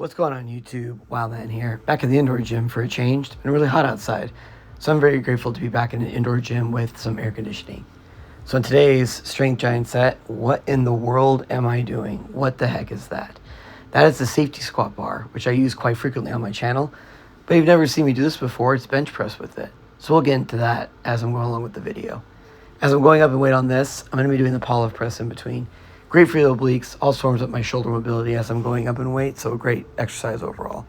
What's going on YouTube? WILDMAN here, back in the indoor gym for a change. It's been really hot outside, so I'm very grateful to be back in an indoor gym with some air conditioning. So in today's strength giant set, what in the world am I doing? What the heck is that? That is the safety squat bar, which I use quite frequently on my channel, but you've never seen me do this before. It's bench press with it. So we'll get into that as I'm going along with the video. As I'm going up in weight on this, I'm going to be doing the polyp press in between. Great for the obliques, also warms up my shoulder mobility as I'm going up in weight, so a great exercise overall.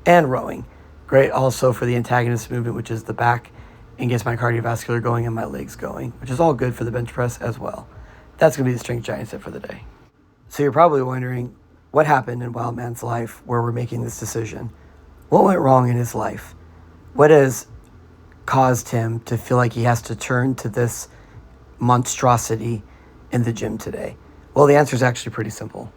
And rowing, great also for the antagonist movement, which is the back, and gets my cardiovascular going and my legs going, which is all good for the bench press as well. That's going to be the strength giant set for the day. So you're probably wondering, what happened in WILDMAN's life where we're making this decision? What went wrong in his life? What has caused him to feel like he has to turn to this monstrosity in the gym today? Well, the answer is actually pretty simple.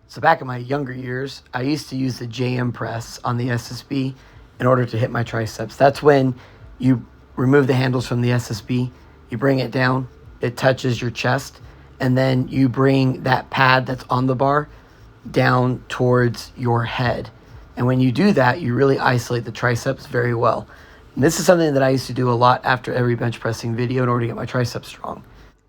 So back in my younger years, I used to use the JM press on the SSB in order to hit my triceps. That's when you remove the handles from the SSB, you bring it down, it touches your chest, and then you bring that pad that's on the bar down towards your head. And when you do that, you really isolate the triceps very well. And this is something that I used to do a lot after every bench pressing video in order to get my triceps strong.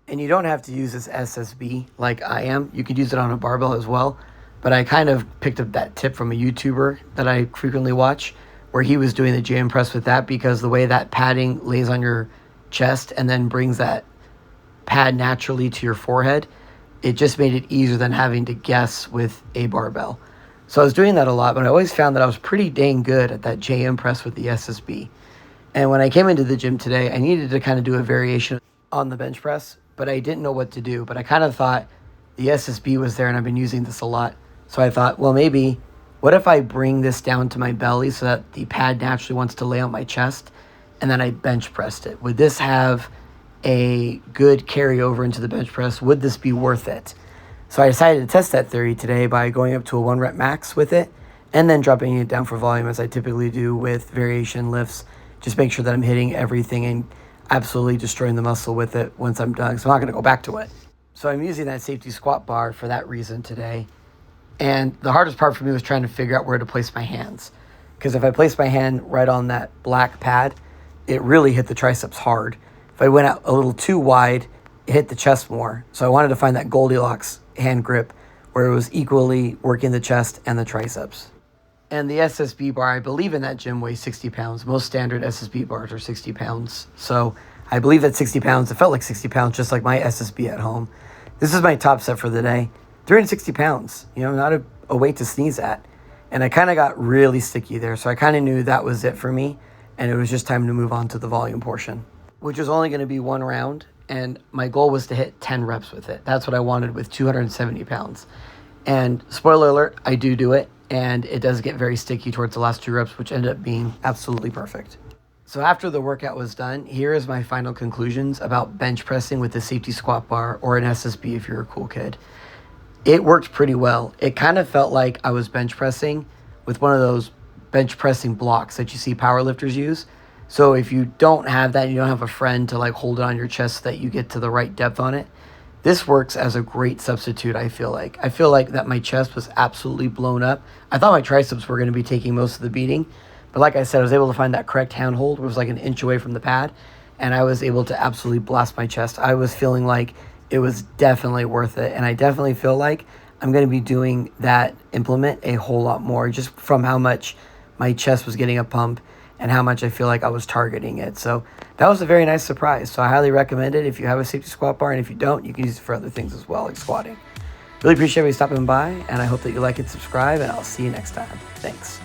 And you don't have to use this SSB like I am. You could use it on a barbell as well. But I kind of picked up that tip from a YouTuber that I frequently watch, where he was doing the JM press with that, because the way that padding lays on your chest and then brings that pad naturally to your forehead, it just made it easier than having to guess with a barbell. So I was doing that a lot, but I always found that I was pretty dang good at that JM press with the SSB. And when I came into the gym today, I needed to kind of do a variation on the bench press, but I didn't know what to do. But I kind of thought the SSB was there and I've been using this a lot. So I thought, well, maybe, what if I bring this down to my belly so that the pad naturally wants to lay on my chest, and then I bench pressed it? Would this have a good carryover into the bench press? Would this be worth it? So I decided to test that theory today by going up to a 1 rep max with it and then dropping it down for volume as I typically do with variation lifts. Just make sure that I'm hitting everything and absolutely destroying the muscle with it once I'm done. So I'm not going to go back to it. So I'm using that safety squat bar for that reason today. And the hardest part for me was trying to figure out where to place my hands. Because if I place my hand right on that black pad, it really hit the triceps hard. If I went out a little too wide, it hit the chest more. So I wanted to find that Goldilocks hand grip where it was equally working the chest and the triceps. And the SSB bar, I believe in that gym, weighs 60 pounds. Most standard SSB bars are 60 pounds. So I believe that 60 pounds, it felt like 60 pounds, just like my SSB at home. This is my top set for the day. 360 pounds, not a weight to sneeze at. And I kind of got really sticky there. So I kind of knew that was it for me. And it was just time to move on to the volume portion, which was only going to be 1 round. And my goal was to hit 10 reps with it. That's what I wanted with 270 pounds. And spoiler alert, I do it. And it does get very sticky towards the last 2 reps, which ended up being absolutely perfect. So after the workout was done, here is my final conclusions about bench pressing with the safety squat bar, or an SSB if you're a cool kid. It worked pretty well. It kind of felt like I was bench pressing with one of those bench pressing blocks that you see powerlifters use. So if you don't have that, you don't have a friend to hold it on your chest so that you get to the right depth on it, this works as a great substitute, I feel like. I feel like that my chest was absolutely blown up. I thought my triceps were going to be taking most of the beating. But like I said, I was able to find that correct handhold. It was like an inch away from the pad. And I was able to absolutely blast my chest. I was feeling like it was definitely worth it. And I definitely feel like I'm going to be doing that implement a whole lot more, just from how much my chest was getting a pump and how much I feel like I was targeting it. So that was a very nice surprise. So I highly recommend it if you have a safety squat bar, and if you don't, you can use it for other things as well, like squatting. Really appreciate you stopping by, and I hope that you like and subscribe, and I'll see you next time. Thanks.